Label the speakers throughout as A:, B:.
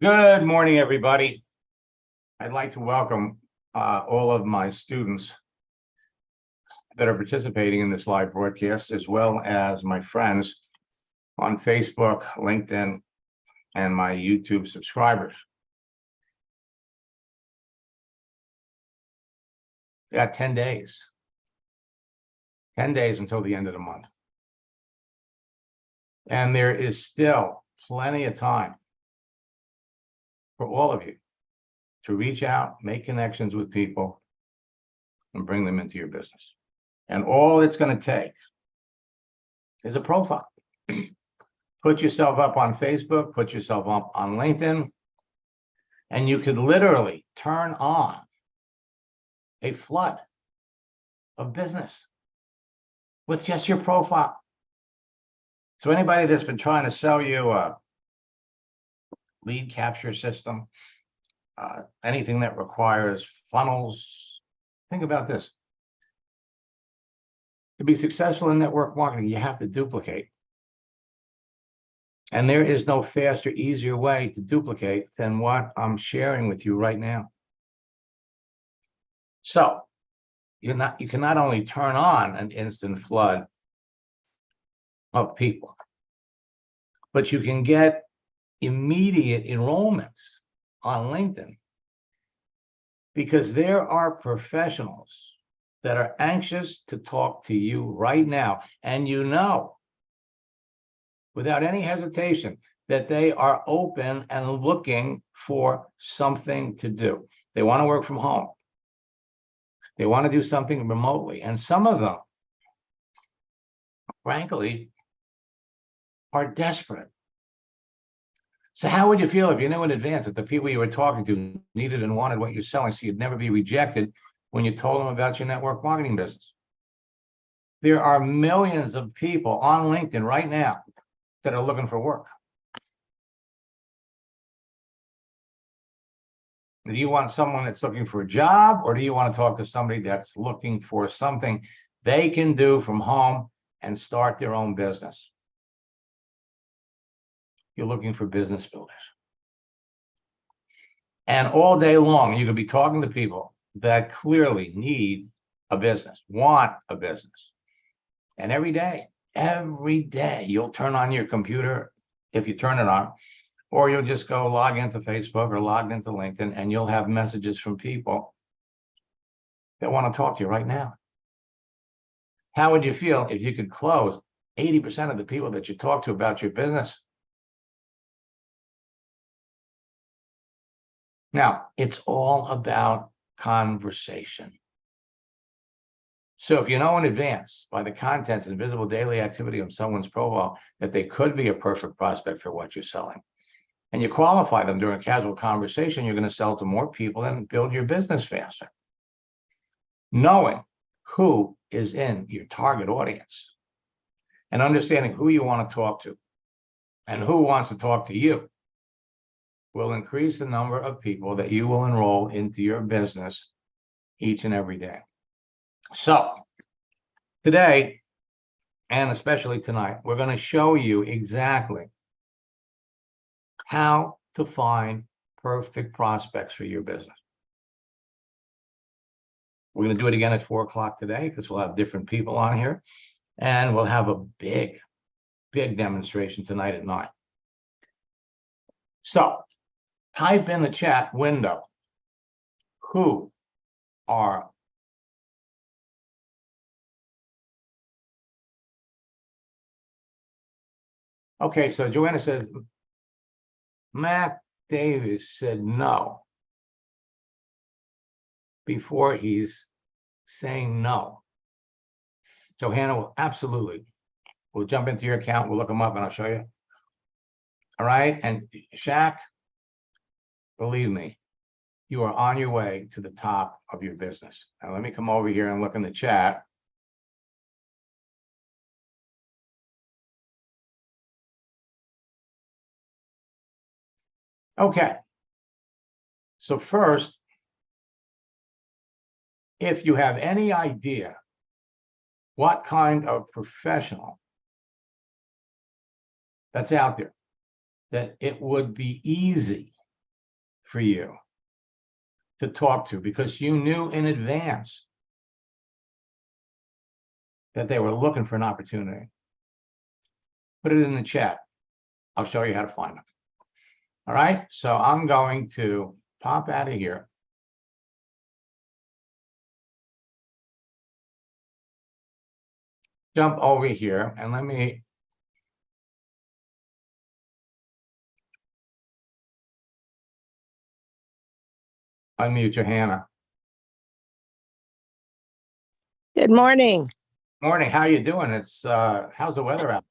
A: Good morning, everybody. I'd like to welcome all of my students that are participating in this live broadcast, as well as my friends on Facebook, LinkedIn, and my YouTube subscribers. Got 10 days. 10 days until the end of the month. And there is still plenty of time for all of you to reach out, make connections with people, and bring them into your business. And all it's going to take is a profile. Put yourself up on Facebook, put yourself up on LinkedIn, and you could literally turn on a flood of business with just your profile. So anybody that's been trying to sell you a lead capture system, anything that requires funnels, think about this. To be successful in network marketing, you have to duplicate. And there is no faster, easier way to duplicate than what I'm sharing with you right now. So you can not only turn on an instant flood of people, but you can get immediate enrollments on LinkedIn, because there are professionals that are anxious to talk to you right now. And you know, without any hesitation, that they are open and looking for something to do. They want to work from home. They want to do something remotely. And some of them, frankly, are desperate. So how would you feel if you knew in advance that the people you were talking to needed and wanted what you're selling, so you'd never be rejected when you told them about your network marketing business? There are millions of people on LinkedIn right now that are looking for work. Do you want someone that's looking for a job, or do you want to talk to somebody that's looking for something they can do from home and start their own business? You're looking for business builders. And all day long, you could be talking to people that clearly need a business, want a business. And every day, you'll turn on your computer, if you turn it on, or you'll just go log into Facebook or log into LinkedIn, and you'll have messages from people that want to talk to you right now. How would you feel if you could close 80% of the people that you talk to about your business? Now, it's all about conversation. So if you know in advance by the contents and visible daily activity of someone's profile that they could be a perfect prospect for what you're selling, and you qualify them during a casual conversation, you're going to sell to more people and build your business faster. Knowing who is in your target audience and understanding who you want to talk to and who wants to talk to you will increase the number of people that you will enroll into your business each and every day. So today, and especially tonight, we're going to show you exactly how to find perfect prospects for your business. We're going to do it again at 4 o'clock today, because we'll have different people on here, and we'll have a big demonstration tonight at 9. So type in the chat window, who are okay. So Joanna says Matt Davis said no before he's saying no. So Hannah will absolutely, we'll jump into your account, we'll look them up, and I'll show you. All right. And Shaq, believe me, you are on your way to the top of your business. Now let me come over here and look in the chat. Okay. So first, if you have any idea what kind of professional that's out there that it would be easy for you to talk to because you knew in advance that they were looking for an opportunity. Put it in the chat. I'll show you how to find them. All right, so I'm going to pop out of here. Jump over here and let me unmute Johanna.
B: Good morning.
A: Morning, how you doing? It's how's the weather out?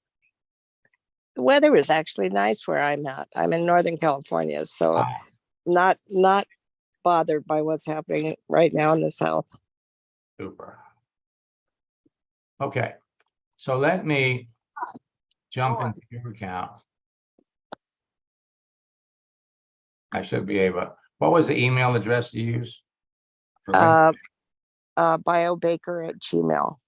B: The weather is actually nice where I'm at. I'm in Northern California, so
A: Ah,
B: not bothered by what's happening right now in the South.
A: super. Okay, so let me jump into your account. I should be able. What was the email address you use?
B: BioBaker@gmail.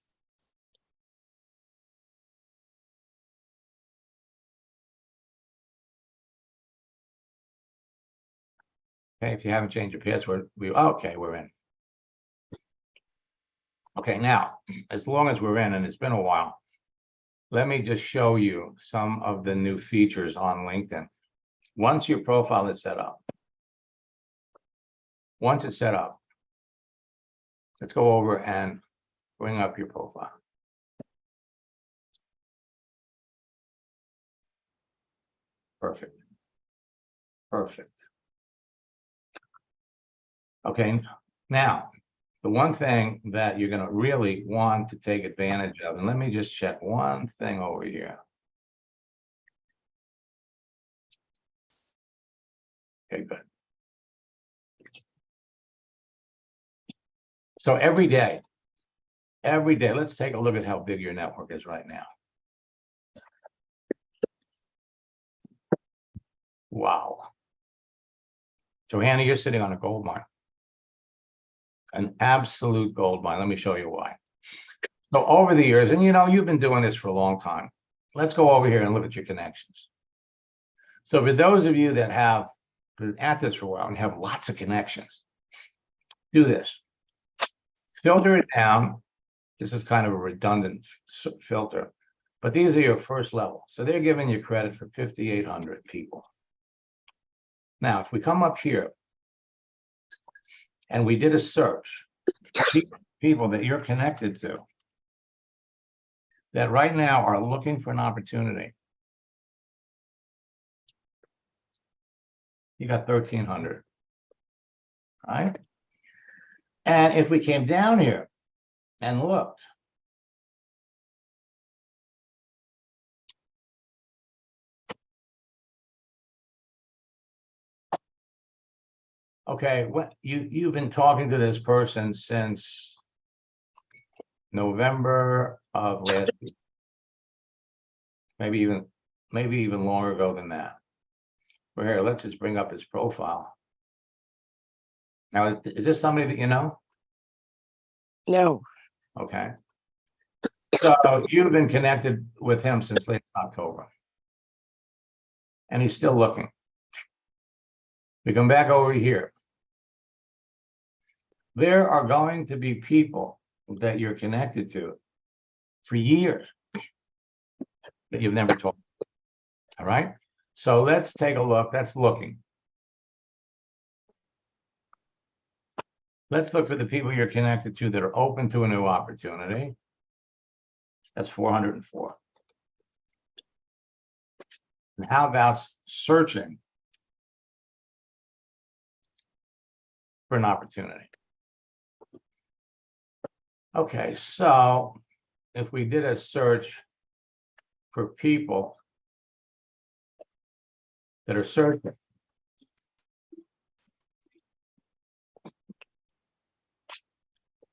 A: Okay, if you haven't changed your password, okay, we're in. Okay, now, as long as we're in, and it's been a while, let me just show you some of the new features on LinkedIn. Once your profile is set up, once it's set up, let's go over and bring up your profile. Perfect. Perfect. Okay, now, the one thing that you're going to really want to take advantage of, and let me just check one thing over here. Okay, good. So every day, let's take a look at how big your network is right now. Wow. Johanna, you're sitting on a gold mine. An absolute gold mine. Let me show you why. So over the years, and you know, you've been doing this for a long time. Let's go over here and look at your connections. So for those of you that have been at this for a while and have lots of connections, do this. Filter it down. This is kind of a redundant filter, but these are your first level. So they're giving you credit for 5,800 people. Now, if we come up here and we did a search, people that you're connected to that right now are looking for an opportunity, you got 1,300, right? And if we came down here and looked, okay, what you've been talking to this person since November of last year, maybe even longer ago than that. Well, here, let's just bring up his profile. Now, is this somebody that you know?
B: No.
A: Okay. So you've been connected with him since late October. And he's still looking. We come back over here. There are going to be people that you're connected to for years that you've never told. All right. So let's take a look. That's looking. Let's look for the people you're connected to that are open to a new opportunity. That's 404. And how about searching for an opportunity? Okay, so if we did a search for people that are searching,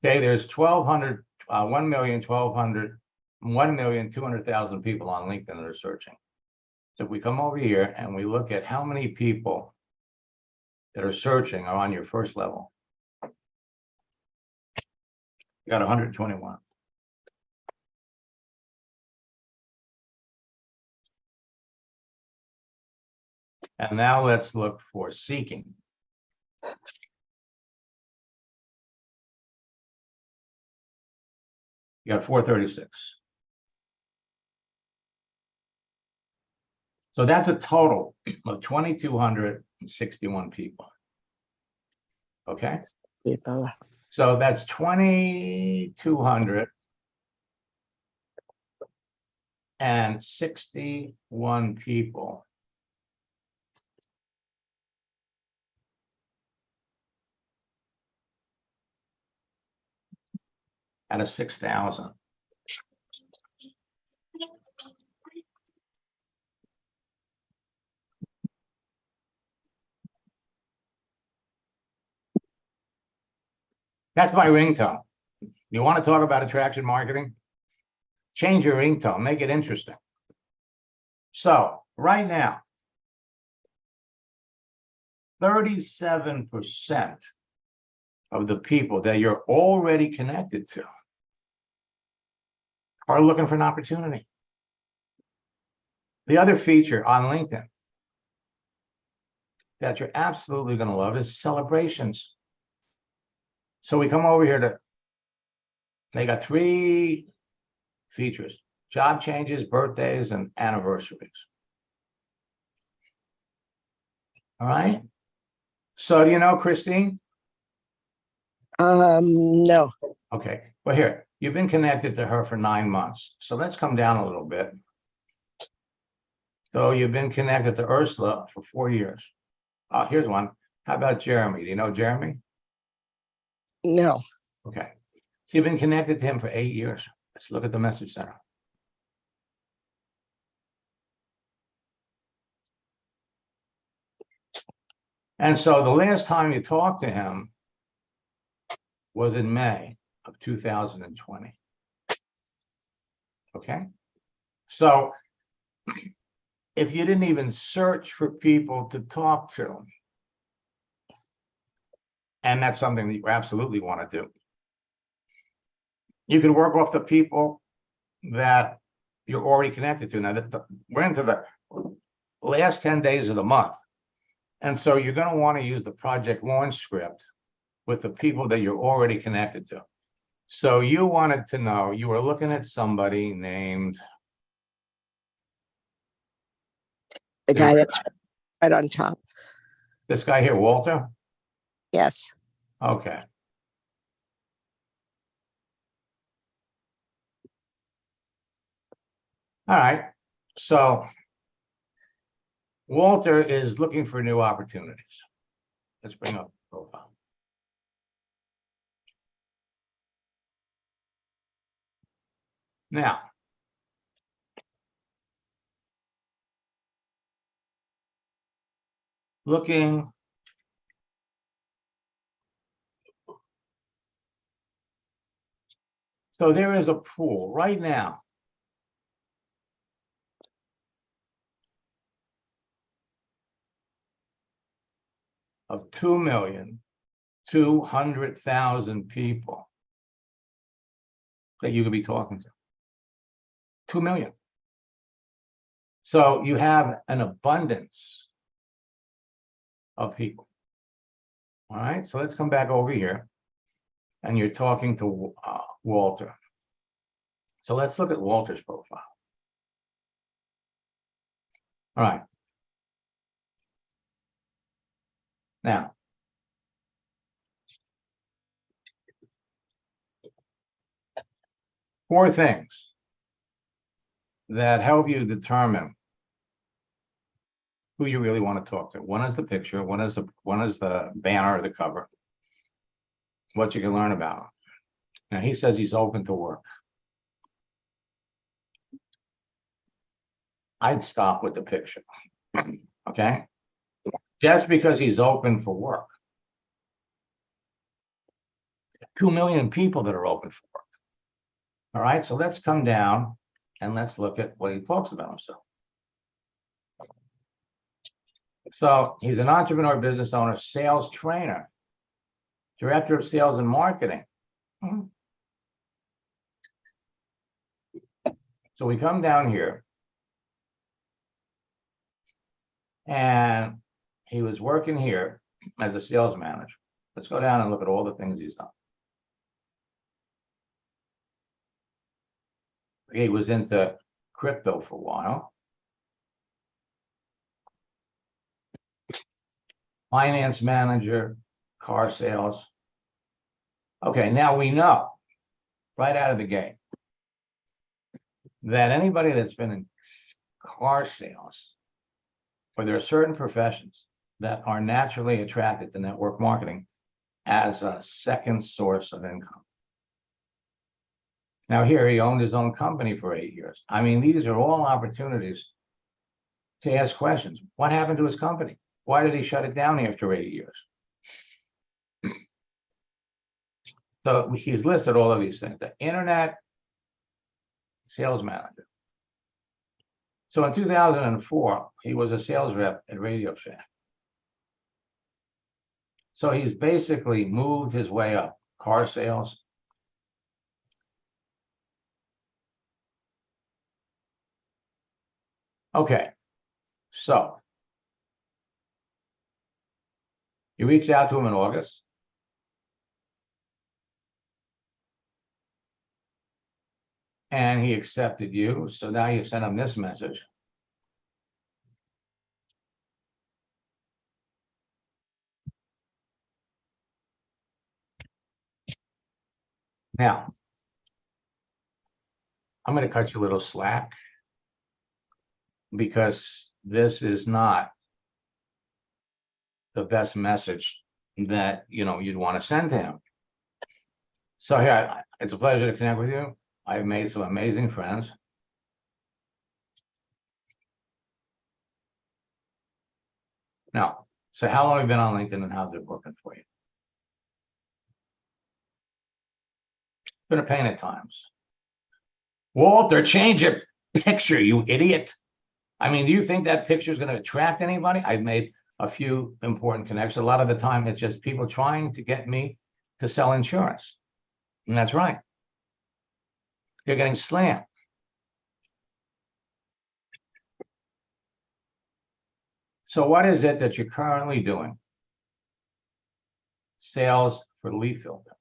A: okay, there's 1,200, 1,200,000 people on LinkedIn that are searching. So if we come over here and we look at how many people that are searching are on your first level, you got 121. And now let's look for seeking. You got 436. So that's a total of 2,261 people. Okay,
B: People.
A: so that's 2,261 people. Out of 6,000. That's my ringtone. You want to talk about attraction marketing? Change your ringtone, make it interesting. So right now, 37% of the people that you're already connected to are looking for an opportunity. The other feature on LinkedIn that you're absolutely going to love is celebrations. So we come over here to, they got 3 features: job changes, birthdays, and anniversaries. All right. So do you know Christine?
B: No.
A: Okay. Well, here, you've been connected to her for 9 months. So let's come down a little bit. So you've been connected to Ursula for 4 years. Here's one. How about Jeremy? Do you know Jeremy?
B: No.
A: Okay. So you've been connected to him for 8 years. Let's look at the message center. And so the last time you talked to him was in May of 2020. Okay. So if you didn't even search for people to talk to, and that's something that you absolutely want to do, you can work off the people that you're already connected to. Now, we're into the last 10 days of the month. And so you're going to want to use the project launch script with the people that you're already connected to. So you wanted to know, you were looking at somebody named,
B: The guy that's right on top.
A: this guy here, Walter?
B: Yes.
A: Okay. All right. So Walter is looking for new opportunities. Let's bring up the profile. Now, looking so there is a pool right now of 2,200,000 people that you could be talking to. 2 million. So you have an abundance of people. All right, so let's come back over here. And you're talking to Walter. So let's look at Walter's profile. All right. Now, four things that help you determine who you really want to talk to. One is the picture, one is the banner or the cover, what you can learn about him. Now he says he's open to work. I'd stop with the picture. Okay. Just because he's open for work. 2 million people that are open for work. All right, so let's come down and let's look at what he talks about himself. So he's an entrepreneur, business owner, sales trainer, director of sales and marketing. So we come down here and he was working here as a sales manager. Let's go down and look at all the things he's done. He was into crypto for a while. Finance manager, car sales. Okay, now we know right out of the gate that anybody that's been in car sales, or there are certain professions that are naturally attracted to network marketing as a second source of income. Now here, he owned his own company for 8 years. I mean, these are all opportunities to ask questions. What happened to his company? Why did he shut it down after 8 years? So he's listed all of these things. The internet sales manager. So in 2004, he was a sales rep at Radio Shack. So he's basically moved his way up. Car sales. Okay, so you reached out to him in August. And he accepted you. So now you sent him this message. Now, I'm going to cut you a little slack because this is not the best message that you'd want to send to him. So here, it's a pleasure to connect with you. I've made some amazing friends. Now, so how long have you been on LinkedIn and how's it working for you? Been a pain at times. Walter, change your picture, you idiot. I mean, do you think that picture is going to attract anybody? I've made a few important connections. A lot of the time, it's just people trying to get me to sell insurance. And that's right. You're getting slammed. So what is it that you're currently doing? Sales for leaf filter.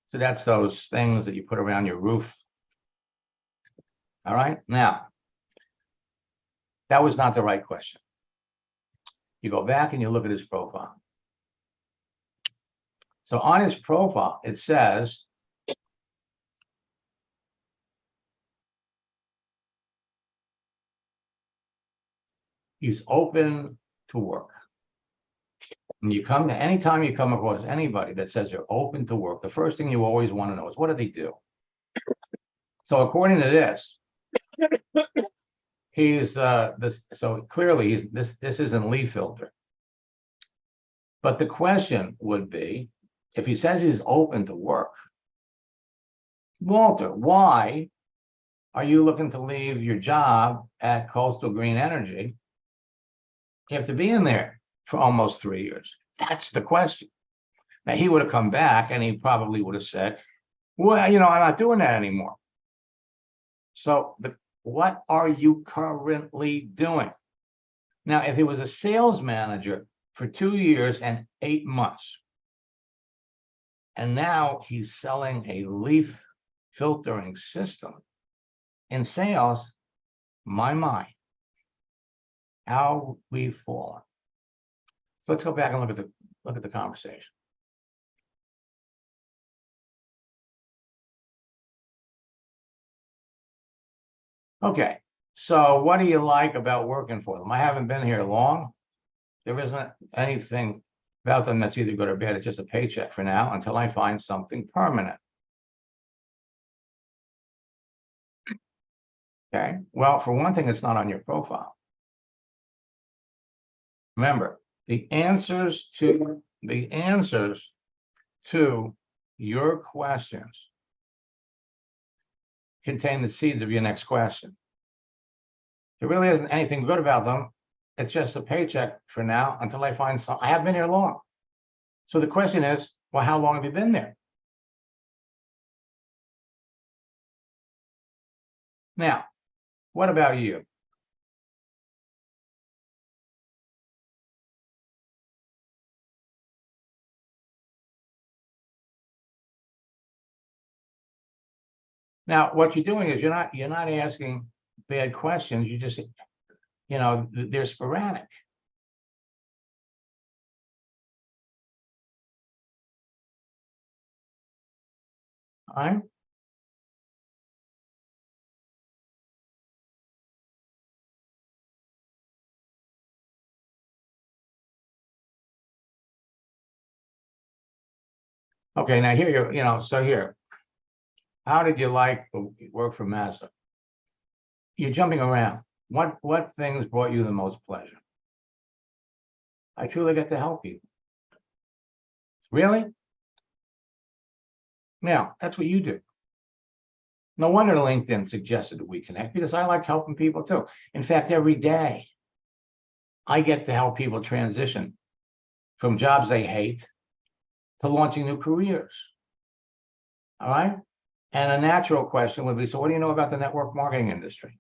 A: So that's those things that you put around your roof. All right. Now, that was not the right question. You go back and you look at his profile. So on his profile, it says he's open to work. And you come to anytime you come across anybody that says they're open to work, the first thing you always want to know is what do they do? So according to this, he's so clearly this isn't leaf filter. But the question would be, if he says he's open to work, Walter, why are you looking to leave your job at Coastal Green Energy? You have to be in there for almost 3 years. That's the question. Now, he would have come back and he probably would have said, well, I'm not doing that anymore. So what are you currently doing? Now, if he was a sales manager for 2 years and 8 months, and now he's selling a leaf filtering system in sales, my mind, how we've fallen. So let's go back and look at the conversation. Okay, so what do you like about working for them? I haven't been here long. There isn't anything about them that's either good or bad. It's just a paycheck for now until I find something permanent. Okay, well, for one thing, it's not on your profile. Remember, the answers to your questions contain the seeds of your next question. There really isn't anything good about them. It's just a paycheck for now until I find some. I haven't been here long. So the question is, well, how long have you been there? Now, what about you? Now, what you're doing is you're not asking bad questions. You just, they're sporadic. All right. Okay, now here so here, how did you like the work for Mazda? You're jumping around. What things brought you the most pleasure? I truly get to help people. Really? Now, that's what you do. No wonder LinkedIn suggested that we connect, because I like helping people too. In fact, every day I get to help people transition from jobs they hate to launching new careers. All right. And a natural question would be, so what do you know about the network marketing industry?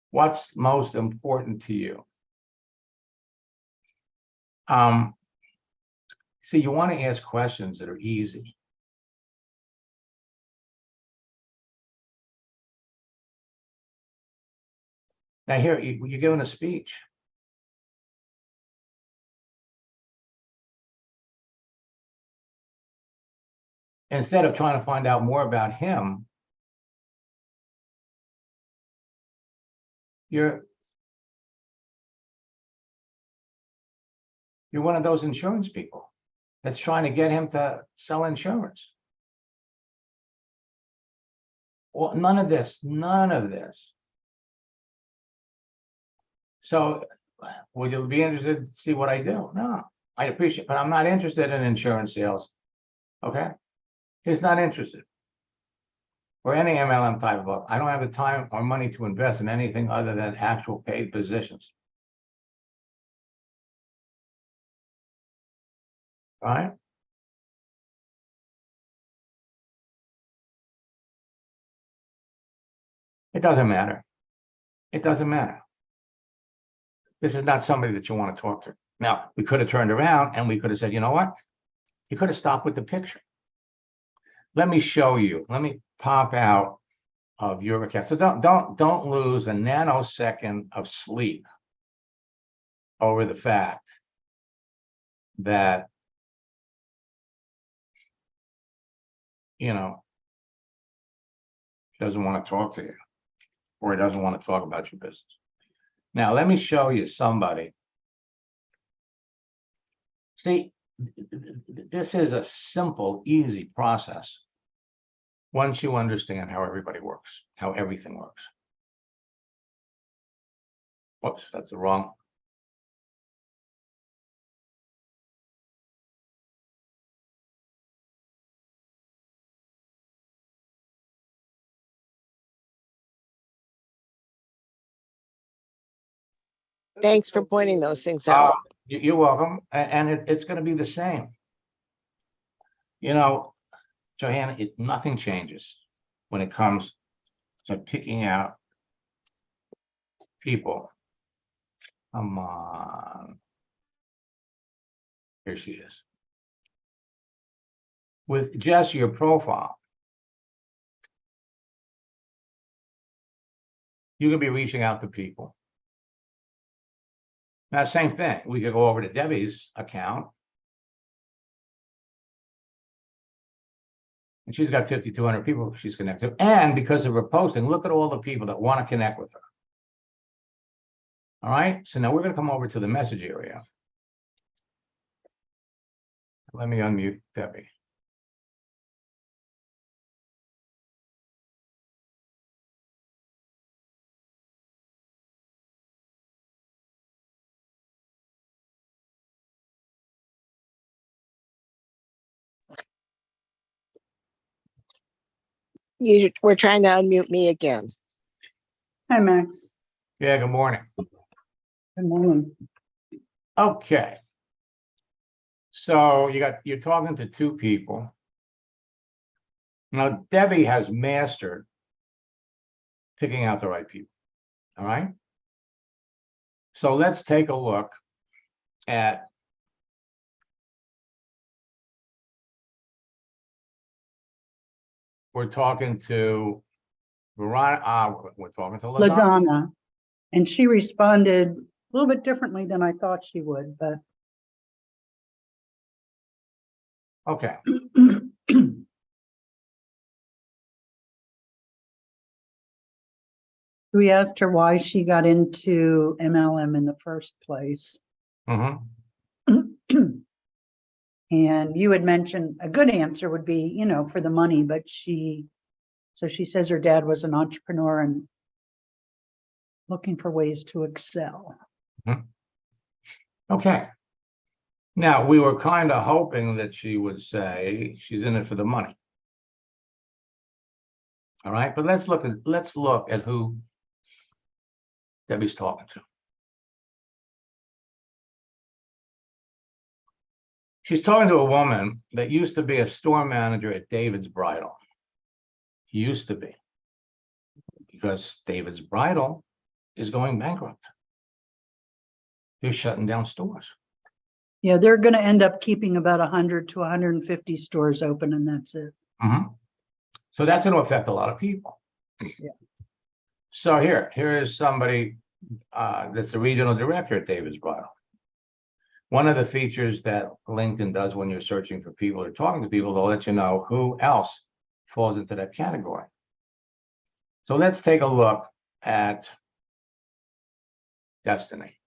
A: What's most important to you? See, you want to ask questions that are easy. Now here, you're giving a speech. Instead of trying to find out more about him, you're one of those insurance people that's trying to get him to sell insurance. Well, none of this. So would you be interested to see what I do? No, I'd appreciate it, but I'm not interested in insurance sales. Okay. He's not interested. Or any MLM type of book. I don't have the time or money to invest in anything other than actual paid positions. All right. It doesn't matter. It doesn't matter. This is not somebody that you want to talk to. Now, we could have turned around and we could have said, you know what? You could have stopped with the picture. Let me show you. Let me pop out of your account. So don't lose a nanosecond of sleep over the fact that he doesn't want to talk to you, or he doesn't want to talk about your business. Now, let me show you somebody. See, this is a simple, easy process once you understand how everybody works, how everything works. Whoops, that's the wrong.
B: Thanks for pointing those things out.
A: You're welcome. And it's going to be the same. Johanna, nothing changes when it comes to picking out people. Come on. Here she is. With just your profile, you can be reaching out to people. Now, same thing. We could go over to Debbie's account. And she's got 5,200 people she's connected to. And because of her posting, look at all the people that want to connect with her. All right. So now we're going to come over to the message area. Let me unmute Debbie.
B: You were trying to unmute me again.
C: Hi, Max.
A: Yeah, good morning.
C: Good morning.
A: Okay. So you're talking to two people. Now, Debbie has mastered picking out the right people. All right. So let's take a look at we're talking to Veronica, we're talking to LaDonna.
C: LaDonna. And she responded a little bit differently than I thought she would, but
A: Okay,
C: we asked her why she got into MLM in the first place.
A: hmm
C: And you had mentioned a good answer would be, you know, for the money, but she says her dad was an entrepreneur and looking for ways to excel.
A: okay. Now, we were kind of hoping that she would say she's in it for the money. All right, but let's look at who Debbie's talking to. She's talking to a woman that used to be a store manager at David's Bridal. Used to be. Because David's Bridal is going bankrupt. They're shutting down stores.
C: Yeah, they're going to end up keeping about 100 to 150 stores open, and that's it.
A: So that's going to affect a lot of people.
C: Yeah.
A: So here is somebody that's the regional director at David's Bridal. One of the features that LinkedIn does when you're searching for people or talking to people, they'll let you know who else falls into that category. So let's take a look at Destiny.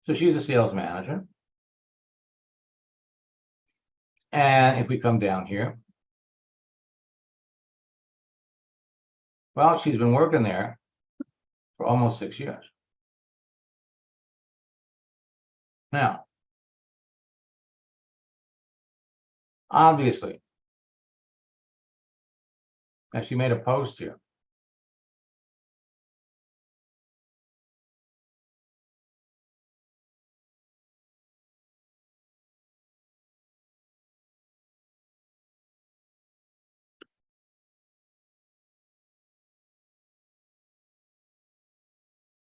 A: So she's a sales manager. And if we come down here, well, she's been working there for almost 6 years. Now, obviously, now she made a post here.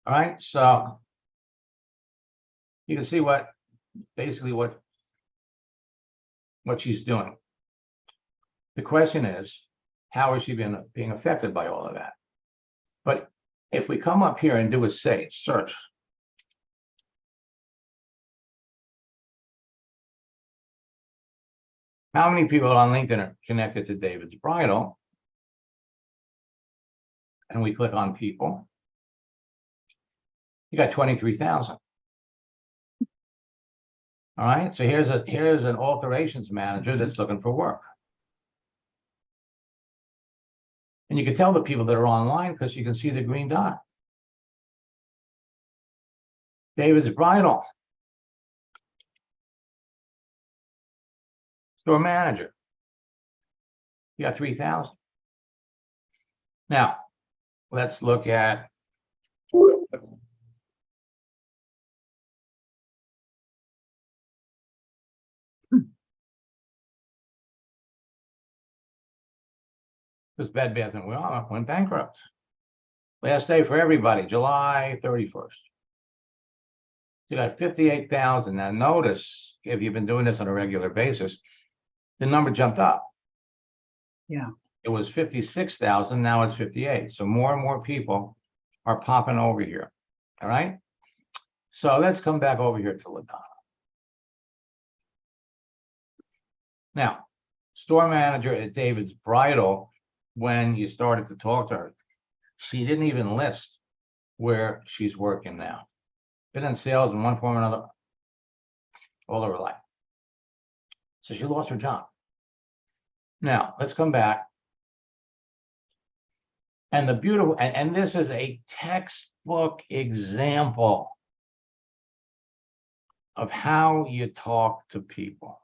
A: All right, so you can see basically what she's doing. The question is, how is she being affected by all of that? But if we come up here and do a search, how many people on LinkedIn are connected to David's Bridal? And we click on people. You got 23,000. All right, so here's an alterations manager that's looking for work. And you can tell the people that are online because you can see the green dot. David's Bridal. Store manager. You got 3,000. Now, let's look at this Bed Bath & Beyond went bankrupt. Last day for everybody, July 31st. You got 58,000. Now notice, if you've been doing this on a regular basis, the number jumped up.
C: Yeah.
A: It was 56,000, now it's 58. So more and more people are popping over here. All right. So let's come back over here to LaDonna. Now, store manager at David's Bridal, when you started to talk to her, she didn't even list where she's working now. Been in sales in one form or another all of her life. So she lost her job. Now, let's come back. And the beautiful, and this is a textbook example of how you talk to people.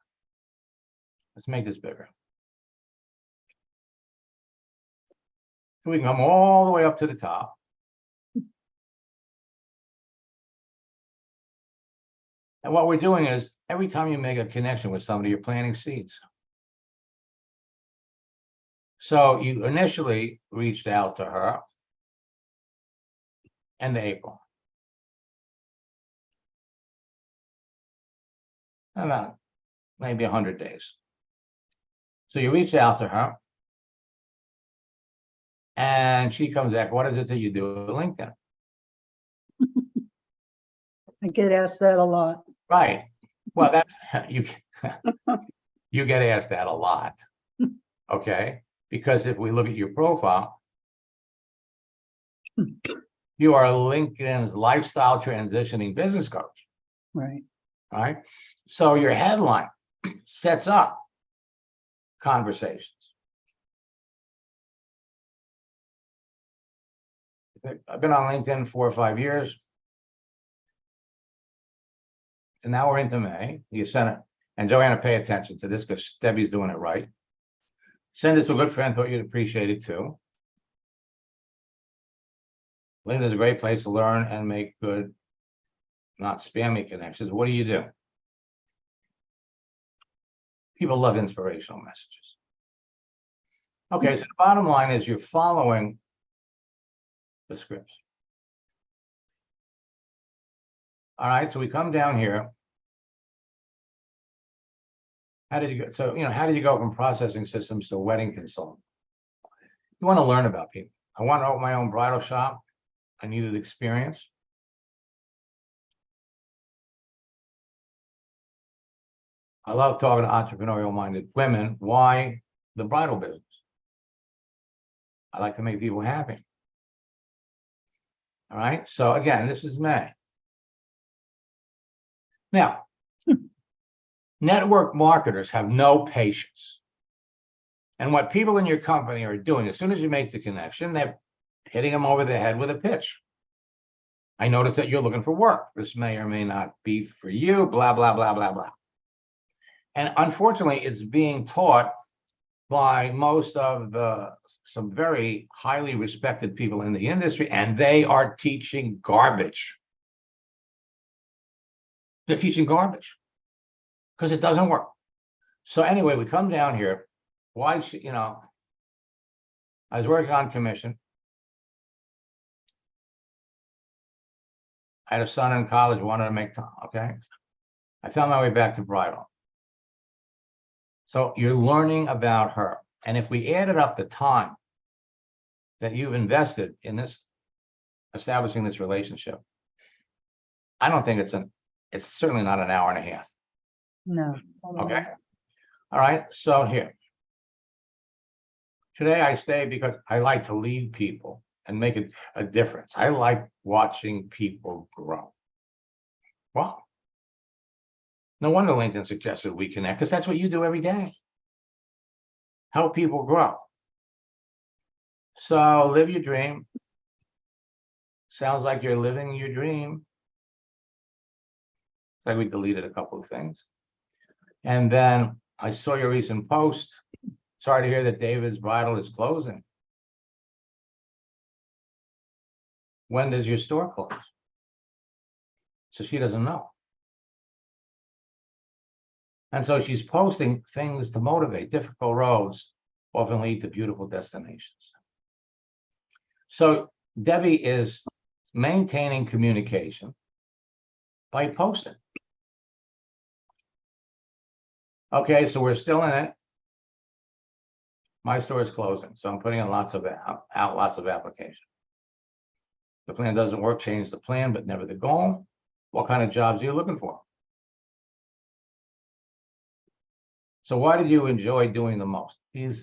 A: Let's make this bigger. So we can come all the way up to the top. And what we're doing is every time you make a connection with somebody, you're planting seeds. So you initially reached out to her in April. maybe 100 days. So you reach out to her and she comes back, what is it that you do with LinkedIn?
C: I get asked that a lot.
A: Right. Well, that's, you, you get asked that a lot. Okay. Because if we look at your profile, you are LinkedIn's lifestyle transitioning business coach.
C: Right.
A: All right. So your headline sets up conversations. I've been on LinkedIn 4 or 5 years. So now we're into May. You sent it, and Joanna, pay attention to this because Debbie's doing it right. Send it to a good friend, thought you'd appreciate it too. LinkedIn is a great place to learn and make good, not spammy connections. What do? People love inspirational messages. Okay, so the bottom line is you're following the scripts. All right, so we come down here. How did you go? So, how did you go from processing systems to wedding consultant? You want to learn about people. I want to open my own bridal shop. I needed experience. I love talking to entrepreneurial-minded women. Why the bridal business? I like to make people happy. All right, so again, this is May. Now, network marketers have no patience. And what people in your company are doing, as soon as you make the connection, they're hitting them over the head with a pitch. I noticed that you're looking for work. This may or may not be for you, blah, blah, blah, blah, blah. And unfortunately, it's being taught by most of some very highly respected people in the industry, and they are teaching garbage. They're teaching garbage because it doesn't work. So anyway, we come down here. Why should, I was working on commission. I had a son in college, wanted to make time, okay? I found my way back to bridal. So you're learning about her. And if we added up the time that you've invested in this, establishing this relationship, I don't think it's certainly not an hour and a half.
C: No.
A: Okay. All right. So here. Today I stay because I like to lead people and make a difference. I like watching people grow. Well, no wonder LinkedIn suggested we connect, because that's what you do every day. Help people grow. So live your dream. Sounds like you're living your dream. Like we deleted a couple of things. And then I saw your recent post. Sorry to hear that David's Bridal is closing. When does your store close? So she doesn't know. And so she's posting things to motivate. Difficult roads often lead to beautiful destinations. So Debbie is maintaining communication by posting. Okay, so we're still in it. My store is closing, so I'm putting in lots of applications. The plan doesn't work, change the plan, but never the goal. What kind of jobs are you looking for? So why did you enjoy doing the most? You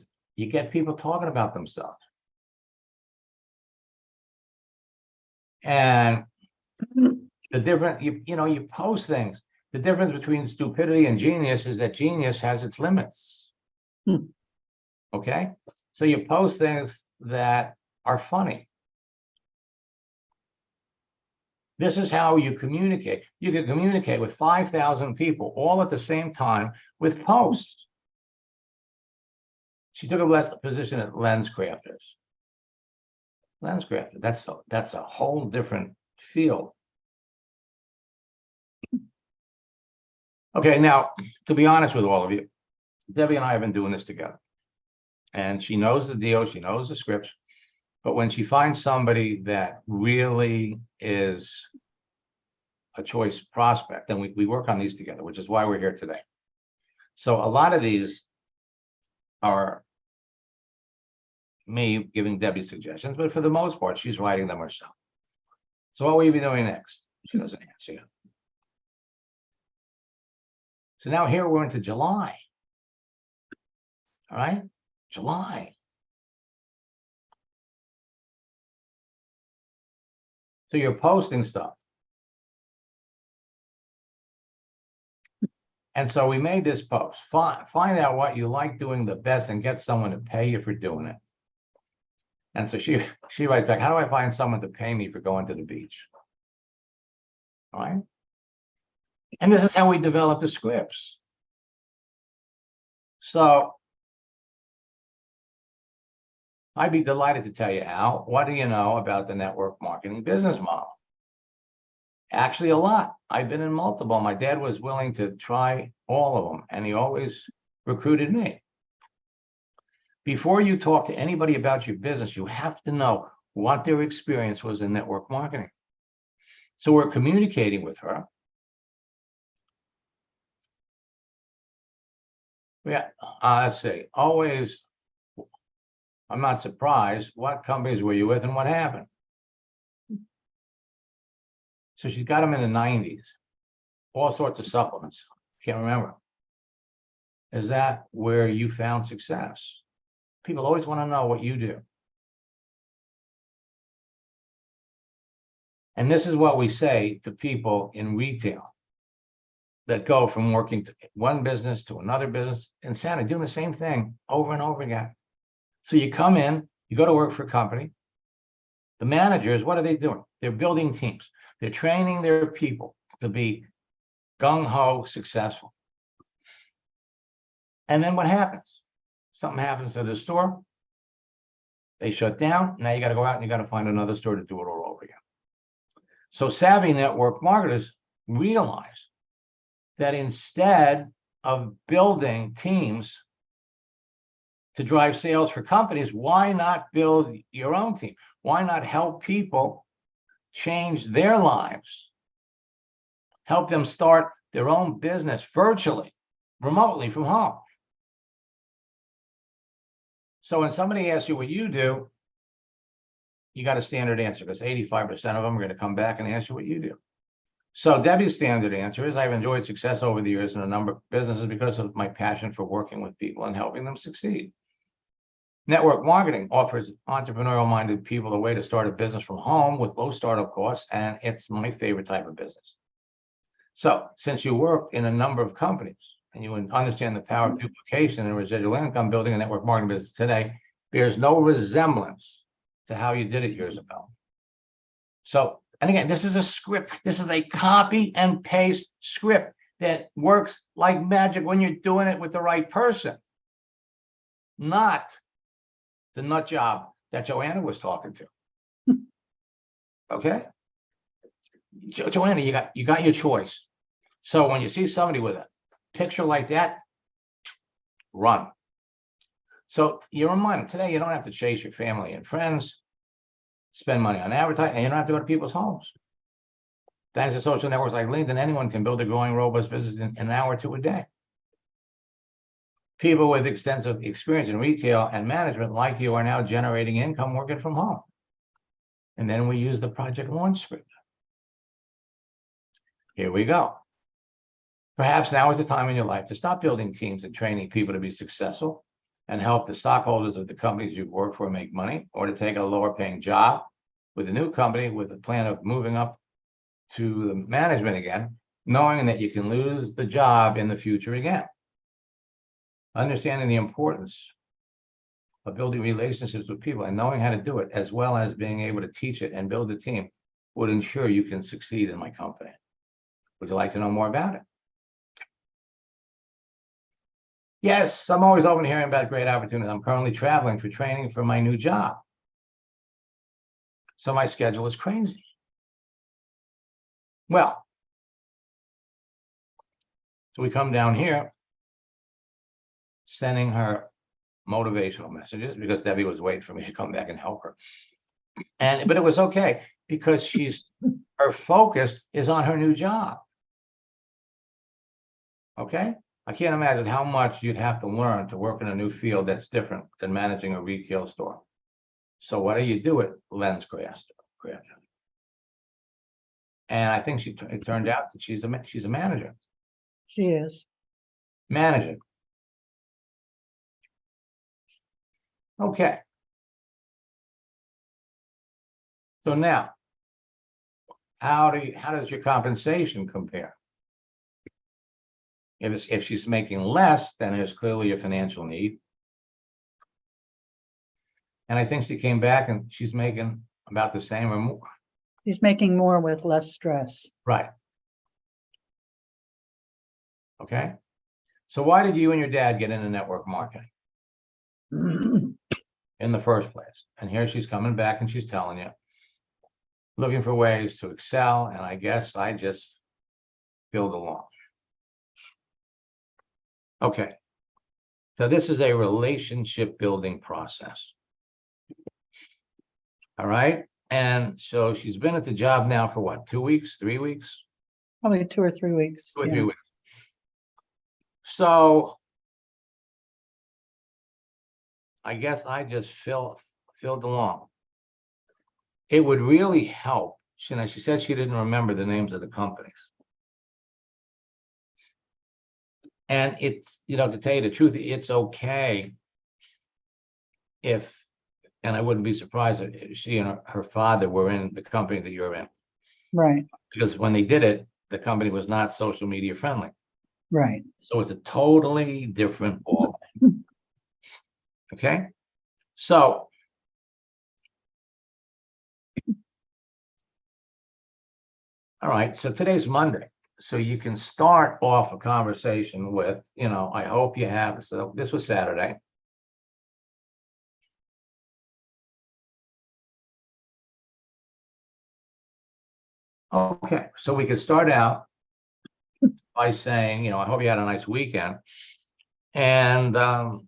A: get people talking about themselves. And the different, you post things. The difference between stupidity and genius is that genius has its limits. Okay? So you post things that are funny. This is how you communicate. You can communicate with 5,000 people all at the same time with posts. She took a position at LensCrafters. LensCrafters, that's a whole different field. Okay, now, to be honest with all of you, Debbie and I have been doing this together. And she knows the deal, she knows the scripts. But when she finds somebody that really is a choice prospect, then we work on these together, which is why we're here today. So a lot of these are me giving Debbie suggestions, but for the most part, she's writing them herself. So what will you be doing next? She doesn't answer you. So now here we're into July. All right, July. So you're posting stuff. And so we made this post. Find out what you like doing the best and get someone to pay you for doing it. And so she writes back, how do I find someone to pay me for going to the beach? All right. And this is how we develop the scripts. So I'd be delighted to tell you, Al, what do you know about the network marketing business model? Actually, a lot. I've been in multiple. My dad was willing to try all of them, and he always recruited me. Before you talk to anybody about your business, you have to know what their experience was in network marketing. So we're communicating with her. Yeah, let's see. Always, I'm not surprised. What companies were you with and what happened? So she's got them in the 90s, all sorts of supplements. Can't remember. Is that where you found success? People always want to know what you do. And this is what we say to people in retail that go from working to one business to another business, insanity, doing the same thing over and over again. So you come in, you go to work for a company. The managers, what are they doing? They're building teams. They're training their people to be gung-ho successful. And then what happens? Something happens to the store. They shut down. Now you got to go out and you got to find another store to do it all over again. So savvy network marketers realize that instead of building teams to drive sales for companies, why not build your own team? Why not help people change their lives? Help them start their own business virtually, remotely from home. So when somebody asks you what you do, you got a standard answer because 85% of them are going to come back and ask you what you do. So Debbie's standard answer is I've enjoyed success over the years in a number of businesses because of my passion for working with people and helping them succeed. Network marketing offers entrepreneurial-minded people a way to start a business from home with low startup costs, and it's my favorite type of business. So since you work in a number of companies and you understand the power of duplication and residual income, building a network marketing business today bears no resemblance to how you did it years ago. So, and again, this is a script. This is a copy and paste script that works like magic when you're doing it with the right person, not the nut job that Joanna was talking to. Okay, Joanna, you got your choice. So when you see somebody with a picture like that, run. So you remind them today, you don't have to chase your family and friends, spend money on advertising, and you don't have to go to people's homes. Thanks to social networks like LinkedIn, anyone can build a growing, robust business in an hour or two a day. People with extensive experience in retail and management like you are now generating income working from home. And then we use the project launch script. Here we go. Perhaps now is the time in your life to stop building teams and training people to be successful and help the stockholders of the companies you've worked for make money, or to take a lower paying job with a new company with a plan of moving up to the management again, knowing that you can lose the job in the future again. Understanding the importance of building relationships with people and knowing how to do it, as well as being able to teach it and build a team, would ensure you can succeed in my company. Would you like to know more about it? Yes, I'm always open to hearing about great opportunities. I'm currently traveling for training for my new job. So my schedule is crazy. Well, so we come down here, sending her motivational messages because Debbie was waiting for me to come back and help her. But it was okay because her focus is on her new job. Okay, I can't imagine how much you'd have to learn to work in a new field that's different than managing a retail store. So what do you do at LensCraft? And I think it turned out that she's a manager.
C: She is.
A: Manager. Okay. So now, how does your compensation compare? If she's making less, then there's clearly a financial need. And I think she came back and she's making about the same or more.
C: She's making more with less stress.
A: Right. Okay. So why did you and your dad get into network marketing in the first place? And here she's coming back and she's telling you, looking for ways to excel. And I guess I just filled along. Okay. So this is a relationship building process. All right. And so she's been at the job now for what, 2 weeks, 3 weeks?
C: Probably 2 or 3 weeks.
A: 2 or
C: yeah.
A: 3 weeks. So I guess I just filled along. It would really help. She said she didn't remember the names of the companies. And it's, to tell you the truth, it's okay if, and I wouldn't be surprised if she and her father were in the company that you're in.
C: Right,
A: Because when they did it, the company was not social media friendly.
C: right.
A: So it's a totally different ball. Okay. So all right. So today's Monday. So you can start off a conversation with, I hope you have. So this was Saturday. Okay. So we could start out by saying, I hope you had a nice weekend. And well,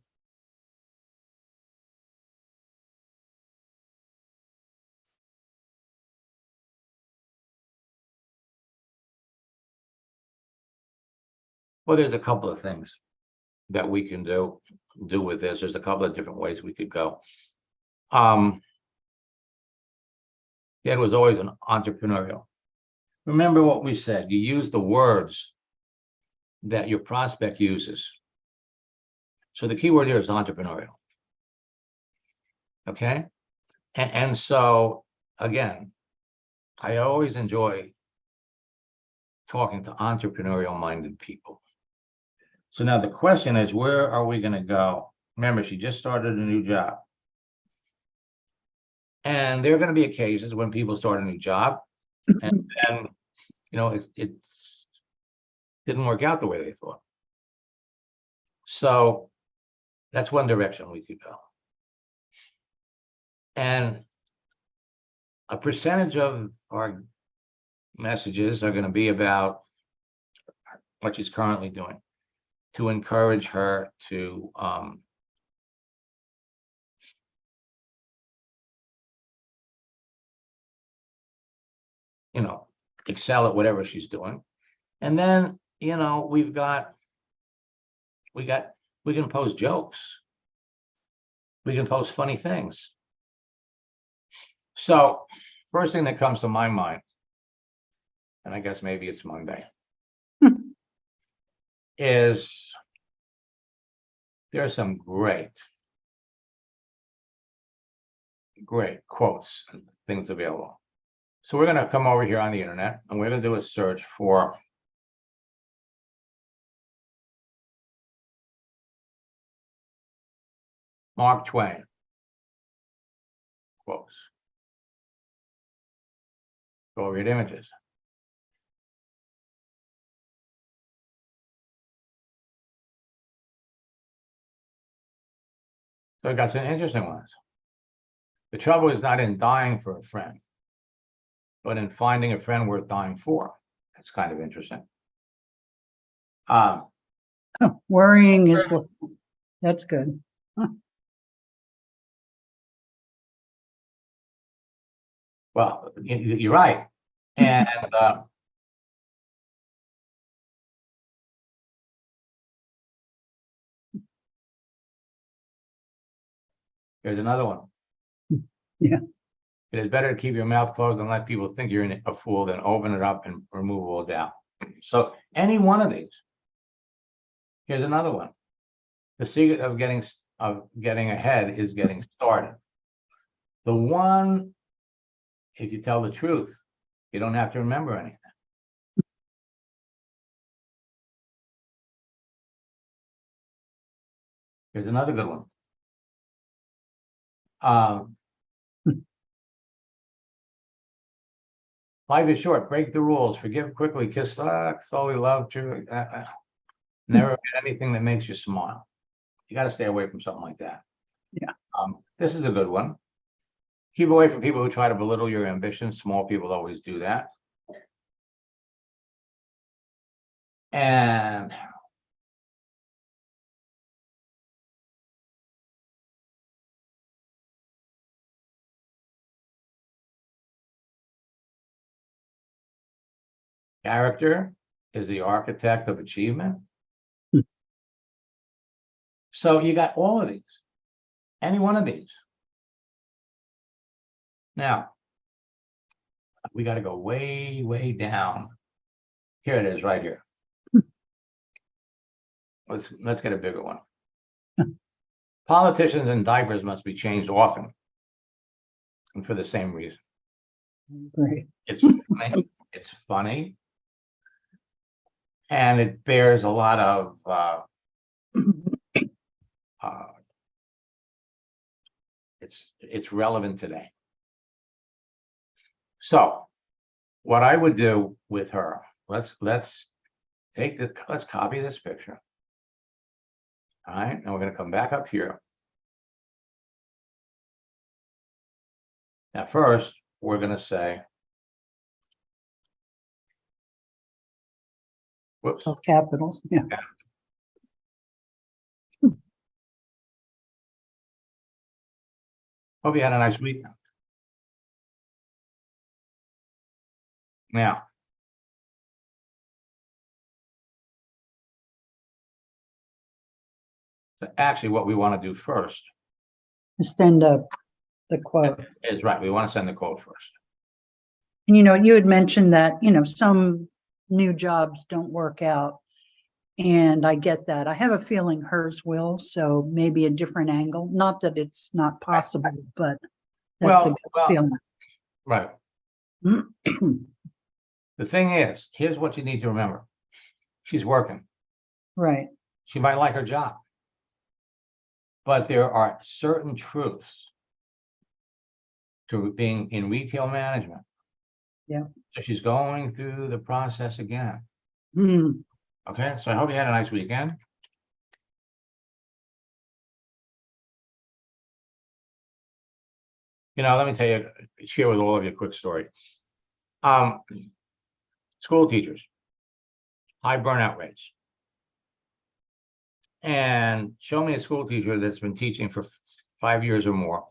A: there's a couple of things that we can do with this. There's a couple of different ways we could go. Dad was always an entrepreneurial. Remember what we said. You use the words that your prospect uses. So the key word here is entrepreneurial. Okay. And so, again, I always enjoy talking to entrepreneurial-minded people. So now the question is, where are we going to go? Remember, she just started a new job. And there are going to be occasions when people start a new job and then, it didn't work out the way they thought. So that's one direction we could go. And a percentage of our messages are going to be about what she's currently doing to encourage her to excel at whatever she's doing. And then, we can post jokes. We can post funny things. So first thing that comes to my mind, and I guess maybe it's Monday, is there are some great quotes and things available. So we're going to come over here on the internet and we're going to do a search for Mark Twain quotes. Go over your images. So I got some interesting ones. The trouble is not in dying for a friend, but in finding a friend worth dying for. That's kind of interesting.
C: Worrying is, that's good.
A: Well, you're right. And Here's another one.
C: Yeah.
A: It is better to keep your mouth closed and let people think you're a fool than open it up and remove all doubt. So any one of these. Here's another one. The secret of getting ahead is getting started. The one, if you tell the truth, you don't have to remember anything. Here's another good one. Life is short. Break the rules. Forgive quickly. Kiss slowly. Love truly. Never get anything that makes you smile. You got to stay away from something like that.
C: Yeah.
A: This is a good one. Keep away from people who try to belittle your ambitions. Small people always do that. And character is the architect of achievement. So you got all of these, any one of these. Now, we got to go way, way down. Here it is, right here. Let's get a bigger one. Politicians in diapers must be changed often, and for the same reason.
C: Great.
A: It's funny, it's funny, and it bears a lot of it's relevant today. So what I would do with her, let's copy this picture. All right, and we're going to come back up here. Now, first, we're going to say, whoops.
C: All capitals, yeah.
A: Hope you had a nice week. Now, so actually what we want to do first
C: Send up the quote.
A: is right. We want to send the quote first.
C: And you had mentioned that, some new jobs don't work out. And I get that. I have a feeling hers will, so maybe a different angle. Not that it's not possible, but that's a good feeling.
A: Right. The thing is, here's what you need to remember. She's working.
C: Right.
A: She might like her job. But there are certain truths to being in retail management.
C: Yeah.
A: So she's going through the process again.
C: Mm.
A: Okay, so I hope you had a nice weekend. Let me tell you, share with all of you a quick story. School teachers, high burnout rates. And show me a school teacher that's been teaching for 5 years or more,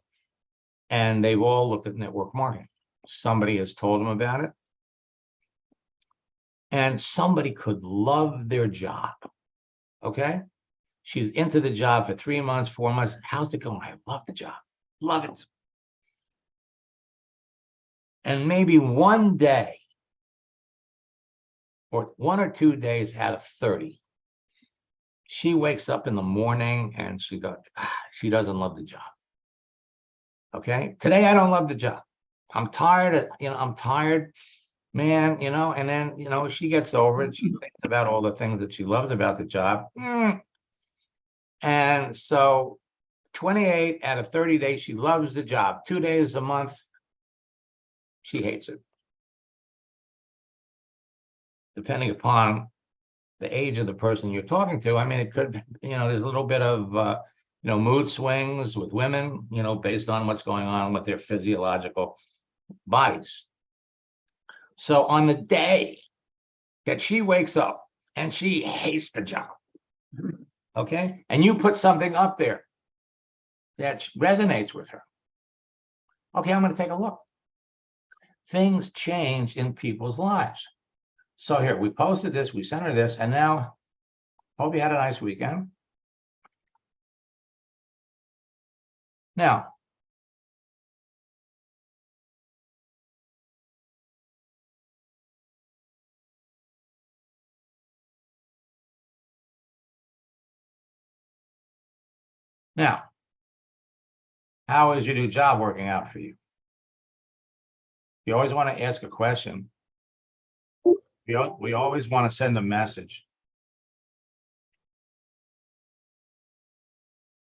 A: and they've all looked at network marketing. Somebody has told them about it. And somebody could love their job. Okay. She's into the job for 3 months, 4 months. How's it going? I love the job. Love it. And maybe one day or 1 or 2 days out of 30, she wakes up in the morning and she doesn't love the job. Okay. Today, I don't love the job. I'm tired. I'm tired, man, and then, she gets over it. She thinks about all the things that she loves about the job. And so 28 out of 30 days, she loves the job. 2 days a month, she hates it. Depending upon the age of the person you're talking to. I mean, it could, there's a little bit of, mood swings with women, based on what's going on with their physiological bodies. So on the day that she wakes up and she hates the job, okay, and you put something up there that resonates with her, okay, I'm going to take a look. Things change in people's lives. So here, we posted this, we sent her this, and now, hope you had a nice weekend. Now, how is your new job working out for you? You always want to ask a question. We always want to send a message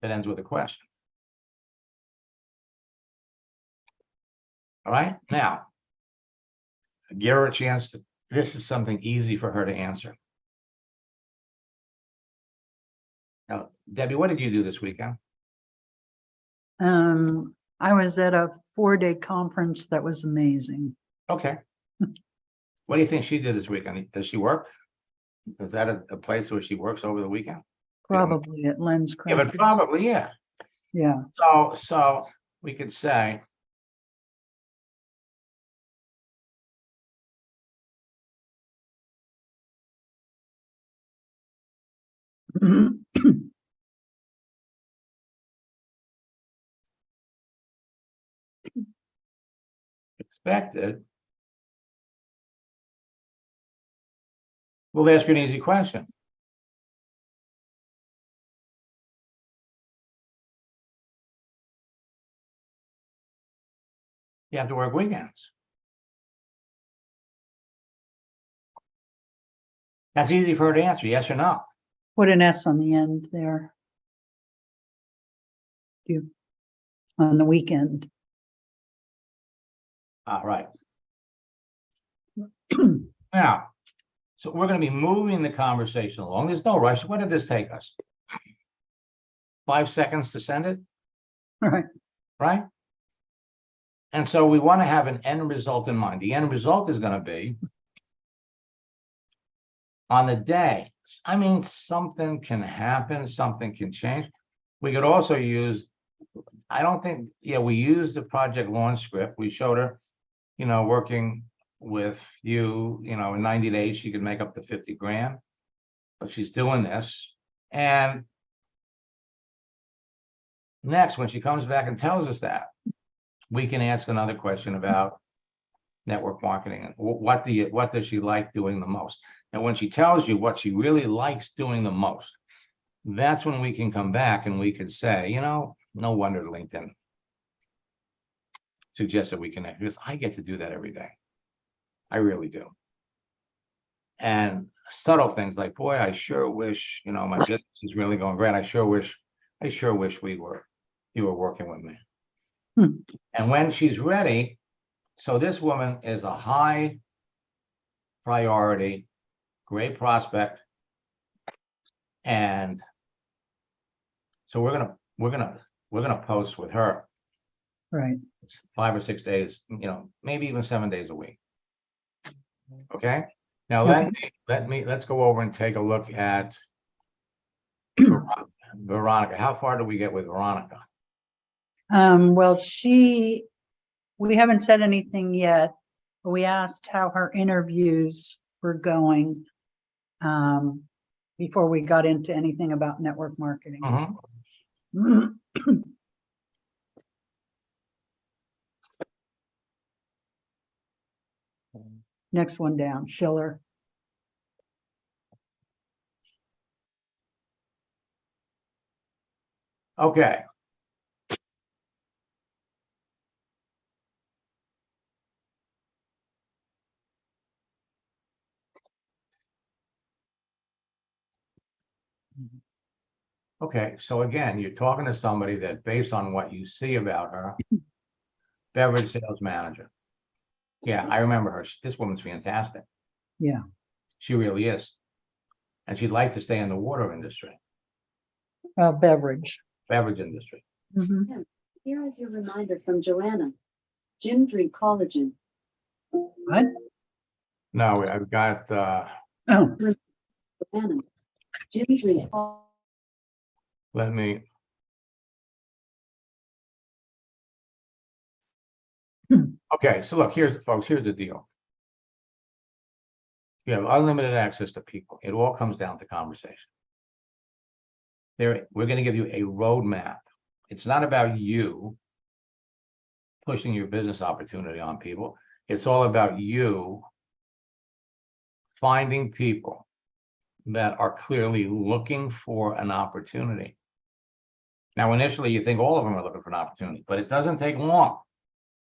A: that ends with a question. All right, now, give her a chance to, this is something easy for her to answer. Now, Debbie, what did you do this weekend?
C: I was at a 4-day conference that was amazing.
A: Okay. What do you think she did this weekend? Does she work? Is that a place where she works over the weekend?
C: Probably at Lens
A: Yeah, but
C: Crafters.
A: probably, yeah.
C: Yeah.
A: So we could say, expected. We'll ask her an easy question. You have to work weekends. That's easy for her to answer, yes or no.
C: Put an S on the end there. You, on the weekend.
A: All right. Now, so we're going to be moving the conversation along. There's no rush. What did this take us? 5 seconds to send it,
C: Right.
A: right? And so we want to have an end result in mind. The end result is going to be on the day. I mean, something can happen, something can change. We could also use, I don't think, yeah, we used the project launch script. We showed her, working with you, in 90 days, she could make up to 50 grand, but she's doing this. And next, when she comes back and tells us that, we can ask another question about network marketing and what does she like doing the most? And when she tells you what she really likes doing the most, that's when we can come back and we could say, no wonder LinkedIn suggests that we connect, because I get to do that every day. I really do. And subtle things like, boy, I sure wish, my business is really going great. I sure wish you were working with me. And when she's ready, so this woman is a high priority, great prospect. And so we're gonna post with her.
C: Right.
A: 5 or 6 days, maybe even 7 days a week. Okay. Now let's go over and take a look at Veronica. How far do we get with Veronica?
C: Well, we haven't said anything yet, but we asked how her interviews were going before we got into anything about network marketing. Next one down, Schiller.
A: Okay. Okay, so again, you're talking to somebody that, based on what you see about her, beverage sales manager. Yeah, I remember her. This woman's fantastic.
C: Yeah.
A: She really is. And she'd like to stay in the water industry,
C: Beverage.
A: beverage industry.
C: Mhm.
D: Here is your reminder from Joanna. Jim drink collagen.
C: What?
A: No, I've got,
C: Oh,
D: Joanna. Jim drink.
A: let me. Okay, so look, folks, here's the deal. You have unlimited access to people. It all comes down to conversation. We're going to give you a roadmap It's not about you pushing your business opportunity on people. It's all about you finding people that are clearly looking for an opportunity. Now, initially, you think all of them are looking for an opportunity, but it doesn't take long.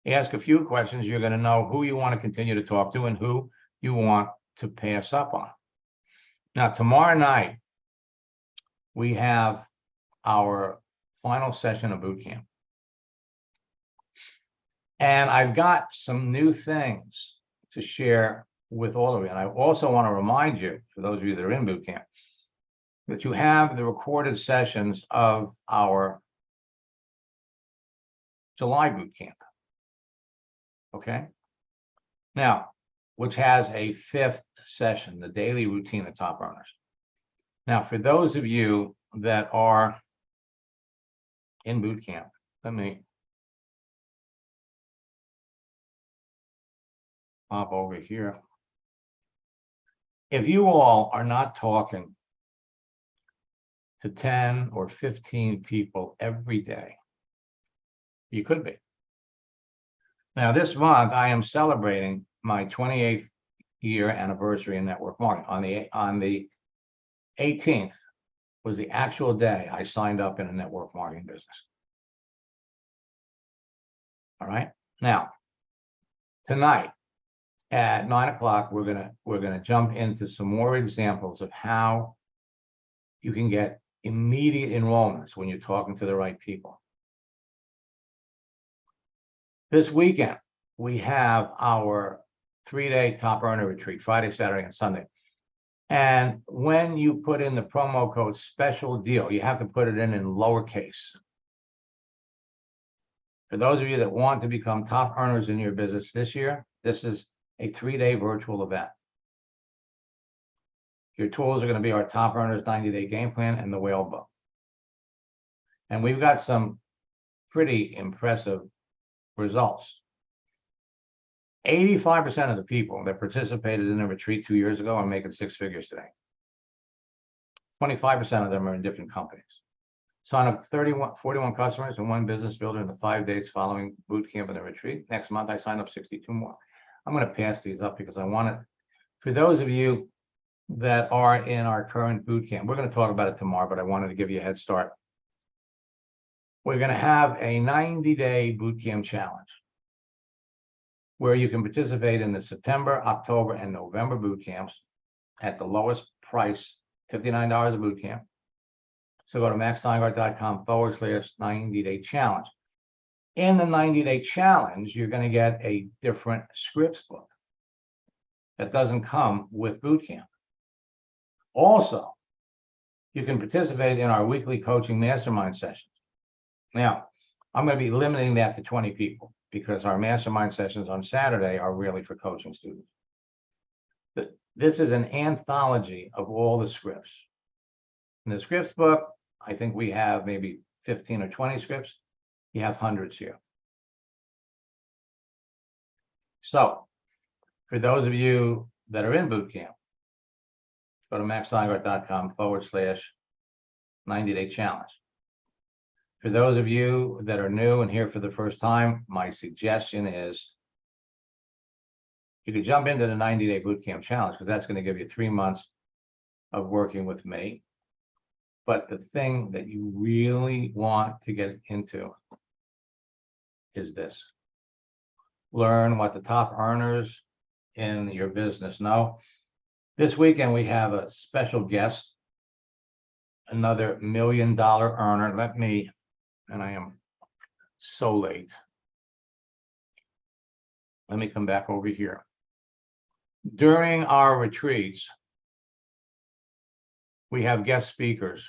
A: You ask a few questions, you're going to know who you want to continue to talk to and who you want to pass up on. Now, tomorrow night, we have our final session of boot camp. And I've got some new things to share with all of you. And I also want to remind you, for those of you that are in boot camp, that you have the recorded sessions of our July boot camp. Okay? Now, which has a 5th session, the daily routine of top earners. Now, for those of you that are in boot camp, let me pop over here. If you all are not talking to 10 or 15 people every day, you could be. Now, this month, I am celebrating my 28th year anniversary in network marketing. On the 18th was the actual day I signed up in a network marketing business. All right. Now, tonight at 9 o'clock, we're gonna jump into some more examples of how you can get immediate enrollments when you're talking to the right people. This weekend, we have our 3-day top earner retreat, Friday, Saturday, and Sunday. And when you put in the promo code special deal, you have to put it in lowercase. For those of you that want to become top earners in your business this year, this is a 3-day virtual event. Your tools are going to be our top earners 90-day game plan and the whale book. And we've got some pretty impressive results. 85% of the people that participated in a retreat 2 years ago are making 6 figures today. 25% of them are in different companies. Sign up 41 customers and 1 business builder in the 5 days following boot camp and the retreat. Next month, I signed up 62 more. I'm going to pass these up because I want it. For those of you that are in our current boot camp, we're going to talk about it tomorrow, but I wanted to give you a head start. We're going to have a 90-day boot camp challenge where you can participate in the September, October, and November boot camps at the lowest price, $59 a boot camp. So go to maxsteingart.com/90-day challenge. In the 90-day challenge, you're going to get a different scripts book that doesn't come with boot camp. Also, you can participate in our weekly coaching mastermind sessions. Now, I'm going to be limiting that to 20 people because our mastermind sessions on Saturday are really for coaching students. But this is an anthology of all the scripts. In the scripts book, I think we have maybe 15 or 20 scripts. You have hundreds here. So, for those of you that are in boot camp, go to maxsteingart.com/90-day challenge. For those of you that are new and here for the first time, my suggestion is you could jump into the 90-day bootcamp challenge because that's going to give you 3 months of working with me. But the thing that you really want to get into is this. Learn what the top earners in your business know. This weekend, we have a special guest, another $1 million earner. And I am so late. Let me come back over here. During our retreats, we have guest speakers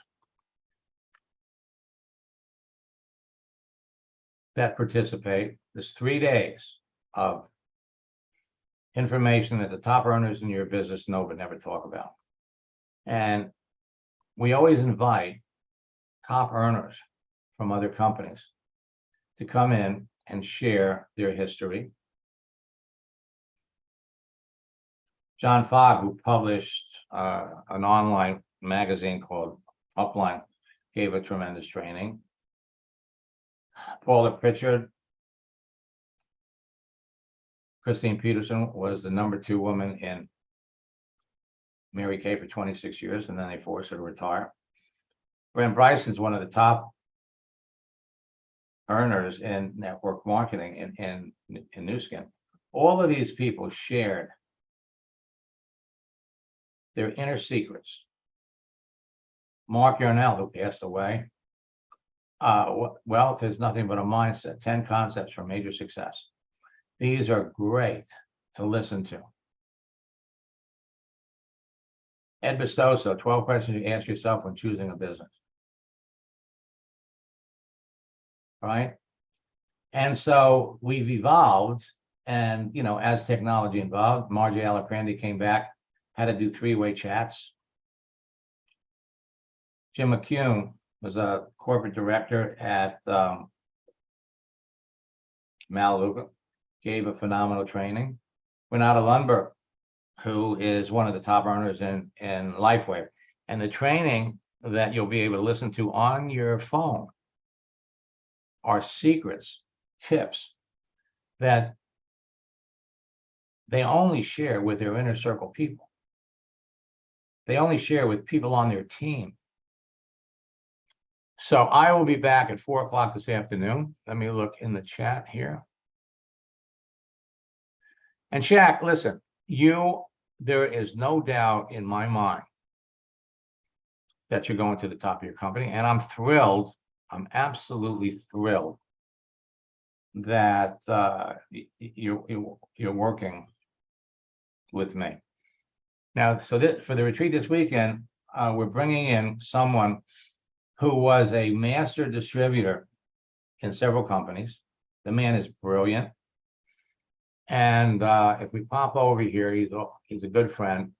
A: that participate. There's 3 days of information that the top earners in your business know but never talk about. And we always invite top earners from other companies to come in and share their history. John Fogg, who published an online magazine called Upline, gave a tremendous training. Paula Pritchard. Christine Peterson was the #2 woman in Mary Kay for 26 years, and then they forced her to retire. Brent Bryson's one of the top earners in network marketing in Nu Skin. All of these people shared their inner secrets. Mark Yarnell, who passed away, wealth is nothing but a mindset, 10 concepts for major success. These are great to listen to. Ed Bestoso, 12 questions you ask yourself when choosing a business. Right? And so we've evolved, and as technology evolved, Margie Alacrandi came back, had to do 3-way chats. Jim McCune was a corporate director at Malibu, gave a phenomenal training. Renata Lundberg, who is one of the top earners in LifeWave, and the training that you'll be able to listen to on your phone are secrets, tips that they only share with their inner circle people. They only share with people on their team. So I will be back at 4 o'clock this afternoon. Let me look in the chat here. And Shaq, listen, there is no doubt in my mind that you're going to the top of your company. And I'm thrilled. I'm absolutely thrilled that you're working with me. Now, so for the retreat this weekend, we're bringing in someone who was a master distributor in several companies. The man is brilliant. And if we pop over here, he's a good friend.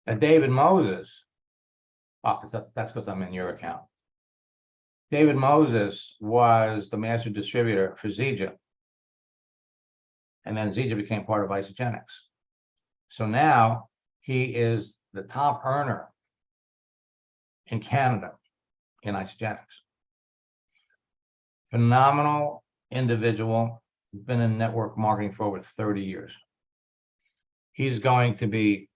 A: And David Moses, that's because I'm in your account. David Moses was the master distributor for Zija. And then Zija became part of Isagenix. So now he is the top earner in Canada in Isagenix. Phenomenal individual, been in network marketing for over 30 years. He's going to be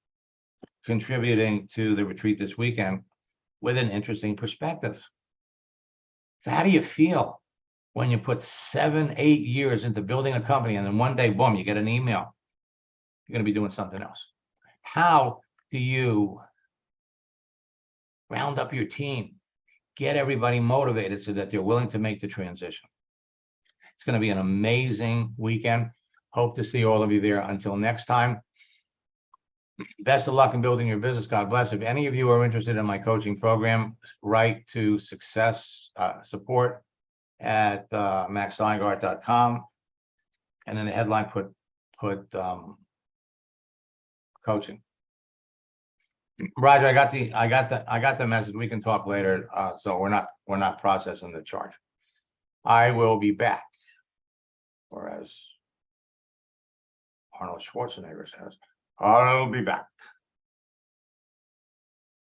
A: contributing to the retreat this weekend with an interesting perspective. So how do you feel when you put 7, 8 years into building a company and then one day, boom, you get an email, you're going to be doing something else? How do you round up your team, get everybody motivated so that they're willing to make the transition? It's going to be an amazing weekend. Hope to see all of you there. Until next time, best of luck in building your business. God bless. If any of you are interested in my coaching program, write to success support at maxsteingart.com, and then the headline put coaching. Roger, I got the message. We can talk later. So we're not processing the charge. I will be back, or as Arnold Schwarzenegger says, I'll be back.